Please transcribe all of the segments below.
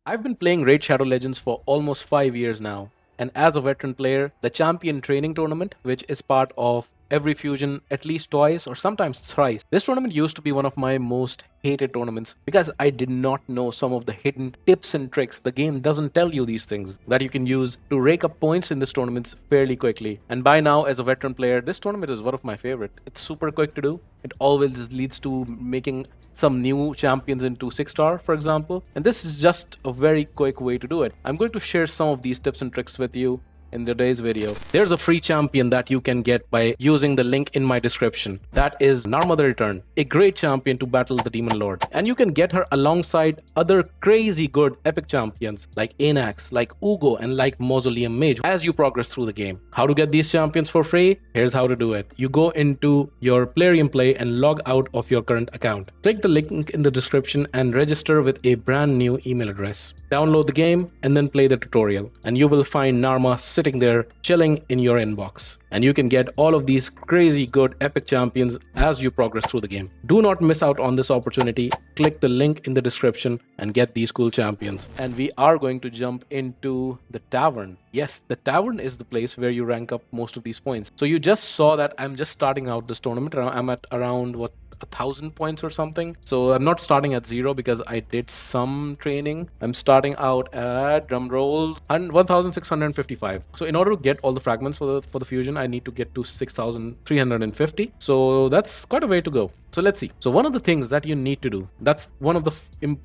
I've been playing Raid Shadow Legends for almost 5 years now, and as a veteran player, the Champion Training Tournament, which is part of every fusion at least twice or sometimes thrice. This tournament used to be one of my most hated tournaments because I did not know some of the hidden tips and tricks. The game doesn't tell you these things that you can use to rake up points in this tournament fairly quickly. And by now, as a veteran player, this tournament is one of my favorite. It's super quick to do. It always leads to making some new champions into 6-star, for example. And this is just a very quick way to do it. I'm going to share some of these tips and tricks with you in today's video. There's a free champion that you can get by using the link in my description. That is Narma the Return, a great champion to battle the Demon Lord. And you can get her alongside other crazy good epic champions like Anax, like Uugo, and like Mausoleum Mage as you progress through the game. How to get these champions for free? Here's how to do it. You go into your Plarium Play and log out of your current account. Click the link in the description and register with a brand new email address. Download the game and then play the tutorial, and you will find Narma sitting there chilling in your inbox. And you can get all of these crazy good epic champions as you progress through the game. Do not miss out on this opportunity. Click the link in the description and get these cool champions. And we are going to jump into the tavern. Yes, the tavern is the place where you rank up most of these points. So you just saw that I'm just starting out this tournament. I'm at around 1,000 points or something. So I'm not starting at 0 because I did some training. I'm starting out at, drum roll, 1,655. So in order to get all the fragments for the fusion, I need to get to 6,350. So that's quite a way to go. So let's see. So one of the things that you need to do, that's one of the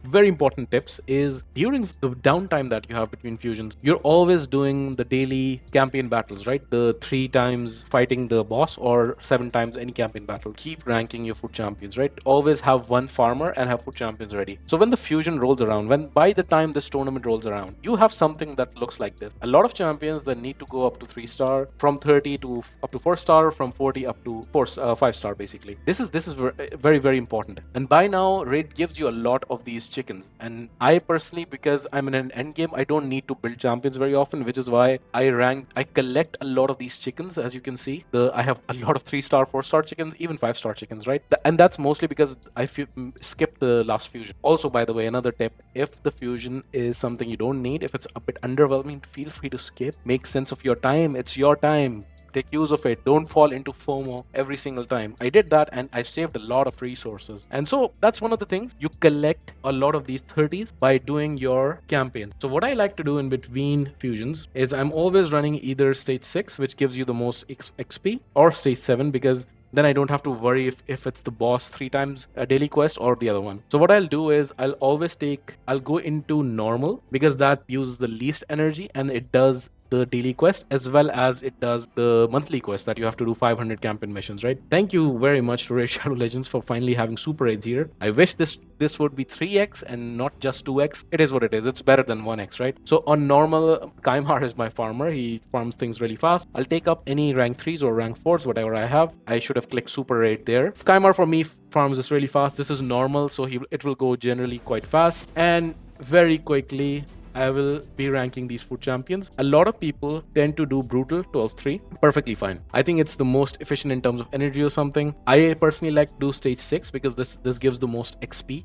very important tips, is during the downtime that you have between fusions, you're always doing the daily campaign battles, right? The 3 times fighting the boss or 7 times any campaign battle. Keep ranking your food champions, right? Always have one farmer and have food champions ready. So when the fusion rolls around, by the time this tournament rolls around, you have something that looks like this. A lot of champions that need to go up to 3-star, from 30 to up to 4-star, from 40 up to 5-star basically. This is very, very important. And by now, Raid gives you a lot of these chickens. And I personally, because I'm in an end game, I don't need to build champions very often, which is why I collect a lot of these chickens. As you can see, I have a lot of 3-star, 4-star chickens, even 5-star chickens, right? And that's mostly because I skipped the last fusion. Also, by the way, another tip, if the fusion is something you don't need, if it's a bit underwhelming, feel free to skip. Make sense of your time. It's your time. Take use of it. Don't fall into FOMO every single time. I did that and I saved a lot of resources. And so that's one of the things. You collect a lot of these 30s by doing your campaign. So what I like to do in between fusions is I'm always running either stage 6, which gives you the most XP, or stage 7, because then I don't have to worry if it's the boss 3 times a daily quest or the other one. So what I'll do is I'll go into normal because that uses the least energy and it does the daily quest as well as it does the monthly quest that you have to do 500 campaign missions, right? Thank you very much to Raid Shadow Legends for finally having super raids here. I wish this would be 3x and not just 2x. It is what it is. It's better than 1x, right? So on normal, Kaimar is my farmer. He farms things really fast. I'll take up any rank 3s or rank 4s, whatever I have. I should have clicked super raid there. Kaimar for me farms this really fast. This is normal, so it will go generally quite fast. And very quickly, I will be ranking these food champions. A lot of people tend to do brutal 12-3. Perfectly fine. I think it's the most efficient in terms of energy or something. I personally like to do stage 6 because this gives the most XP.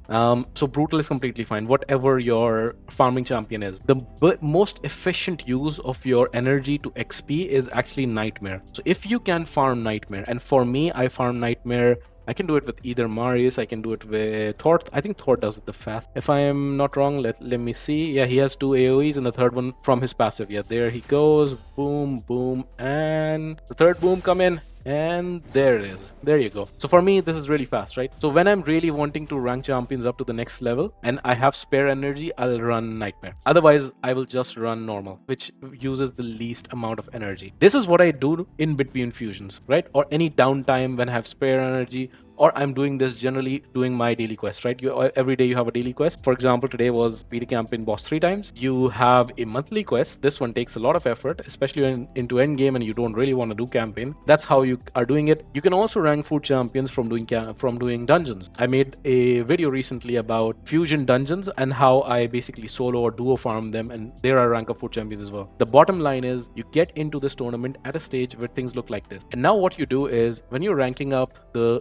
So brutal is completely fine, whatever your farming champion is. The most efficient use of your energy to XP is actually Nightmare. So if you can farm Nightmare, and for me, I farm Nightmare, I can do it with either Marius, I can do it with Thor. I think Thor does it the fast. If I am not wrong, let me see. Yeah, he has 2 AoEs and the third one from his passive. Yeah, there he goes. Boom, boom, and the third boom come in. And there it is. There you go. So for me, this is really fast, right? So when I'm really wanting to rank champions up to the next level and I have spare energy, I'll run Nightmare. Otherwise, I will just run normal, which uses the least amount of energy. This is what I do in between fusions, right? Or any downtime when I have spare energy, or I'm doing this generally doing my daily quest, right? Every day you have a daily quest. For example, today was beat a campaign boss 3 times. You have a monthly quest. This one takes a lot of effort, especially into end game and you don't really want to do campaign. That's how you are doing it. You can also rank food champions from doing dungeons. I made a video recently about fusion dungeons and how I basically solo or duo farm them, and there are rank up food champions as well. The bottom line is you get into this tournament at a stage where things look like this. And now what you do is when you're ranking up the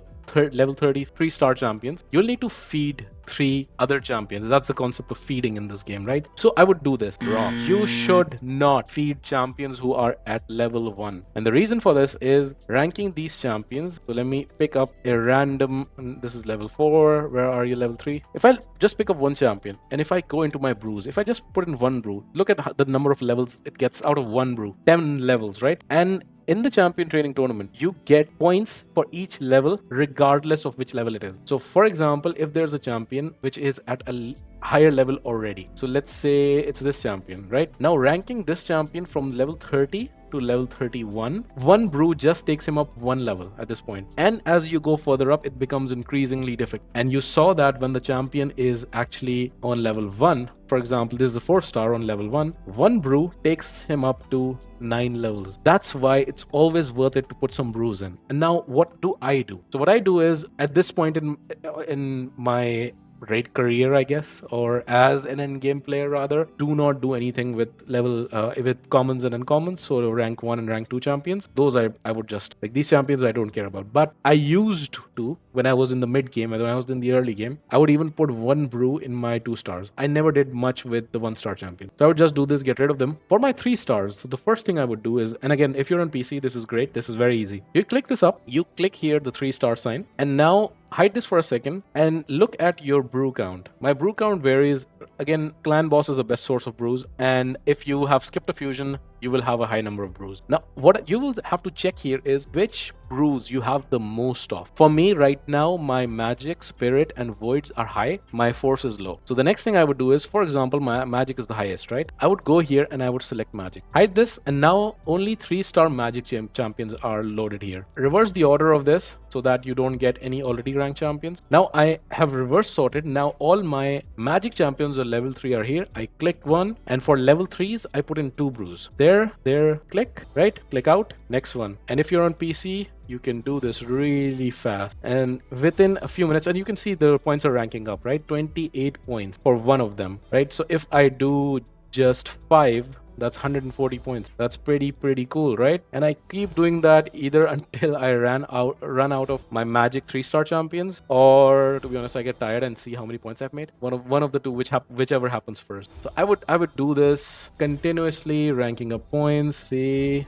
level 33 star champions, you'll need to feed 3 other champions. That's the concept of feeding in this game, right? So I would do this. Wrong. You should not feed champions who are at level 1. And the reason for this is ranking these champions. So let me pick up a random, this is level 4. Where are you, level 3? If I just pick up one champion, and if I go into my brews, if I just put in one brew, look at the number of levels it gets out of one brew. 10 levels, right? And in the champion training tournament, you get points for each level regardless of which level it is. So for example, if there's a champion which is at a higher level already, so let's say it's this champion, right? Now ranking this champion from level 30 to level 31, one brew just takes him up one level at this point. And as you go further up, it becomes increasingly difficult. And you saw that when the champion is actually on level 1, for example, this is a 4-star on level 1, one brew takes him up to 9 levels. That's why it's always worth it to put some brews in. And now what do I do? So what I do is, at this point in my raid career, I guess, or as an end-game player rather, do not do anything with level with commons and uncommons. So rank 1 and rank 2 champions, those I would just, like, these champions I don't care about. But I used to, when I was in the mid game and when I was in the early game, I would even put one brew in my 2 stars. I never did much with the 1-star champion, so I would just do this, get rid of them. For my 3 stars, so the first thing I would do is, and again, if you're on PC, this is great, this is very easy. You click this up, you click here the 3-star sign, and now hide this for a second and look at your brew count. My brew count varies. Again, clan boss is the best source of brews, and if you have skipped a fusion, you will have a high number of brews. Now, what you will have to check here is which brews you have the most of. For me right now, my magic, spirit, and voids are high. My force is low. So the next thing I would do is, for example, my magic is the highest, right? I would go here and I would select magic. Hide this, and now only 3-star magic champions are loaded here. Reverse the order of this so that you don't get any already ranked champions. Now I have reverse sorted. Now all my magic champions are level 3 are here. I click one, and for level 3s, I put in 2 brews. There, click, right? Click out, next one. And if you're on PC, you can do this really fast and within a few minutes, and you can see the points are ranking up, right? 28 points for one of them, right? So if I do just 5, that's 140 points. That's pretty cool, right? And I keep doing that either until I run out of my magic 3-star champions, or to be honest, I get tired and see how many points I've made. One of the two, whichever happens first. So I would do this continuously, ranking up points. See,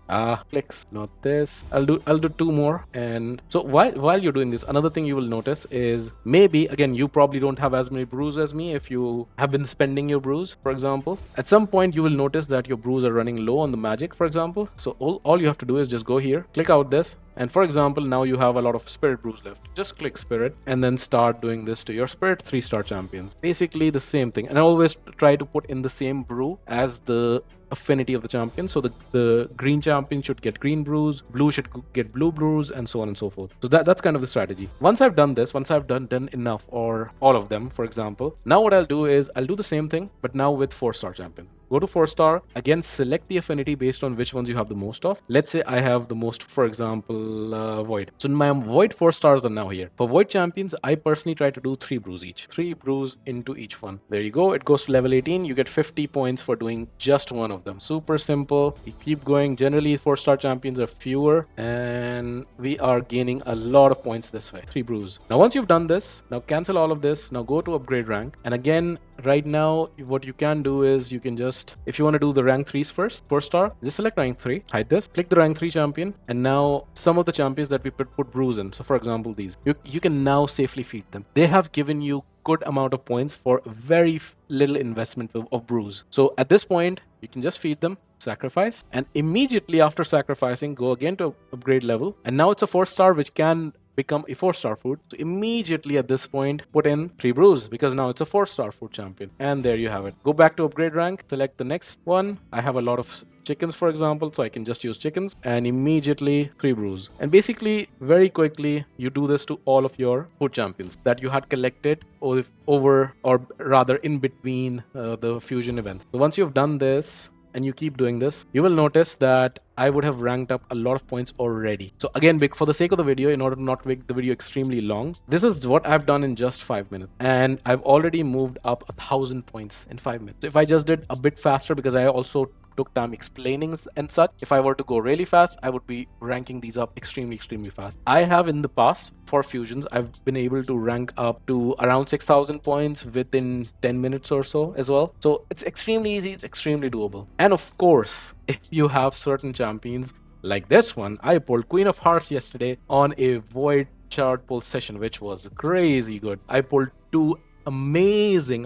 clicks, not this. I'll do 2 more. And so while you're doing this, another thing you will notice is, maybe again, you probably don't have as many brews as me if you have been spending your brews, for example. At some point you will notice that your brews are running low on the magic, for example. So all you have to do is just go here, click out this, and for example, now you have a lot of spirit brews left. Just click spirit and then start doing this to your spirit 3-star champions. Basically the same thing. And I always try to put in the same brew as the affinity of the champion. So the green champion should get green brews, blue should get blue brews, and so on and so forth. So that's kind of the strategy. Once I've done this, once I've done enough, or all of them, for example, now what I'll do is I'll do the same thing, but now with 4-star champion. Go to 4-star, again select the affinity based on which ones you have the most of. Let's say I have the most, for example, void. So my void 4 stars are now here. For void champions, I personally try to do 3 brews each. 3 brews into each one. There you go. It goes to level 18. You get 50 points for doing just one of them. Super simple. We keep going. Generally 4-star champions are fewer, and we are gaining a lot of points this way. 3 brews. Now once you've done this, now cancel all of this. Now go to upgrade rank. And again, right now what you can do is, you can just, if you want to do the rank 3s first, 4-star, just select rank 3, hide this, click the rank 3 champion, and now some of the champions that we put brews in, so for example these, you can now safely feed them. They have given you good amount of points for very little investment of brews. So at this point, you can just feed them, sacrifice, and immediately after sacrificing, go again to upgrade level, and now it's a 4-star, which can become a 4-star food. So immediately at this point, put in 3 brews, because now it's a 4-star food champion. And there you have it. Go back to upgrade rank, select the next one. I have a lot of chickens, for example, so I can just use chickens, and immediately 3 brews. And basically, very quickly, you do this to all of your food champions that you had collected over, or rather in between the fusion events. So once you've done this, and you keep doing this, you will notice that I would have ranked up a lot of points already. So again, for the sake of the video, in order to not make the video extremely long, this is what I've done in just 5 minutes. And I've already moved up 1,000 points in 5 minutes. So if I just did a bit faster, because I also took time explaining and such. If I were to go really fast, I would be ranking these up extremely fast. I have in the past for fusions, I've been able to rank up to around 6,000 points within 10 minutes or so as well. So it's extremely easy, it's extremely doable. And of course, if you have certain champions like this one, I pulled Queen of Hearts yesterday on a Void chart pull session, which was crazy good. I pulled two amazing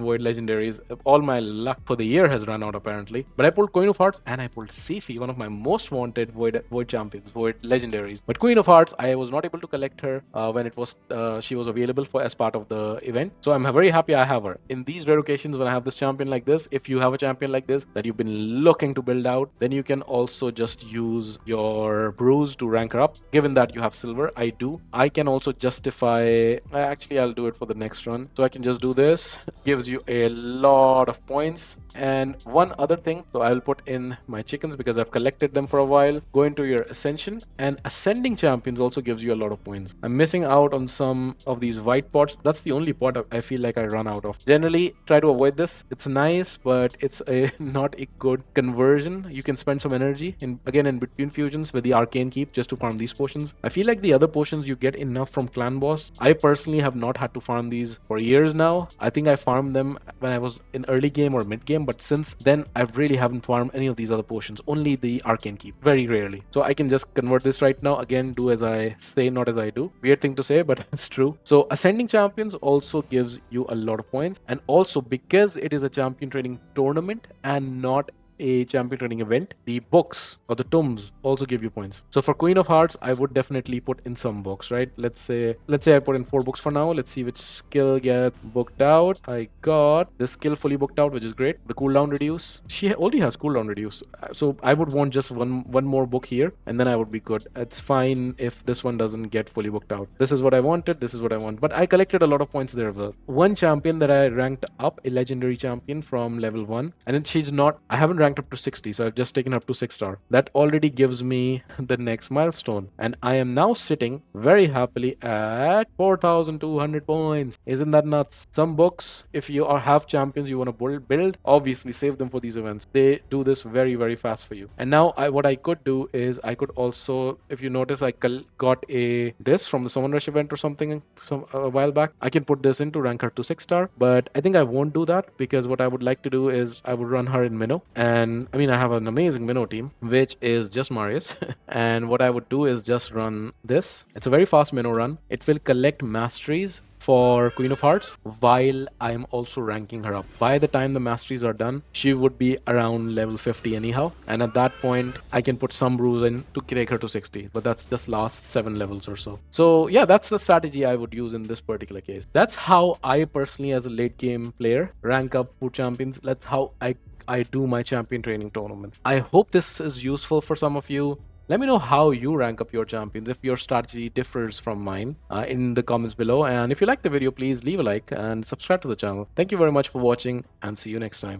void legendaries. All my luck for the year has run out apparently, but I pulled Queen of Hearts and I pulled Sifi, one of my most wanted void champions, void legendaries. But Queen of Hearts, I was not able to collect her when it was she was available for as part of the event, so I'm very happy I have her. In these rare occasions when I have this champion like this, if you have a champion like this that you've been looking to build out, then you can also just use your brews to rank her up. Given that you have silver, I can also justify, actually I'll do it for the next run. So I can just do this, gives you a lot of points. And one other thing, so I'll put in my chickens because I've collected them for a while. Go into your ascension, and ascending champions also gives you a lot of points. I'm missing out on some of these white pots. That's the only pot I feel like I run out of. Generally try to avoid this. It's nice, but it's not a good conversion. You can spend some energy in between fusions with the arcane keep just to farm these potions. I feel like the other potions you get enough from clan boss. I personally have not had to farm these for years now. I think I farmed them when I was in early game or mid game, but since then I really haven't farmed any of these other potions, only the arcane keep, very rarely. So I can just convert this right now. Again, do as I say, not as I do. Weird thing to say, but it's true. So ascending champions also gives you a lot of points, and also because it is a champion training tournament and not a champion training event, the books or the tomes also give you points. So for Queen of Hearts, I would definitely put in some books, right? Let's say I put in 4 books for now. Let's see which skill gets booked out. I got this skill fully booked out, which is great. The cooldown reduce. She already has cooldown reduce. So I would want just one more book here, and then I would be good. It's fine if this one doesn't get fully booked out. This is what I wanted. This is what I want. But I collected a lot of points there as well. One champion that I ranked up, a legendary champion from level 1, and then she's not, I haven't ranked up to 60, so I've just taken up to 6-star. That already gives me the next milestone, and I am now sitting very happily at 4,200 points. Isn't that nuts? Some books, if you have champions you want to build, obviously save them for these events. They do this very fast for you. And now what I could do is I could also, if you notice, I got this from the Summon Rush event or something a while back. I can put this in to rank her to 6-star, but I think I won't do that because what I would like to do is I would run her in Minnow. And I mean, I have an amazing Minnow team, which is just Marius. And what I would do is just run this. It's a very fast Minnow run. It will collect masteries for Queen of Hearts while I'm also ranking her up. By the time the masteries are done, she would be around level 50 anyhow. And at that point, I can put some brews in to take her to 60. But that's just last 7 levels or so. So yeah, that's the strategy I would use in this particular case. That's how I personally, as a late game player, rank up food champions. That's how I do my champion training tournament. I hope this is useful for some of you. Let me know how you rank up your champions, if your strategy differs from mine, in the comments below. And if you like the video, please leave a like and subscribe to the channel. Thank you very much for watching, and see you next time.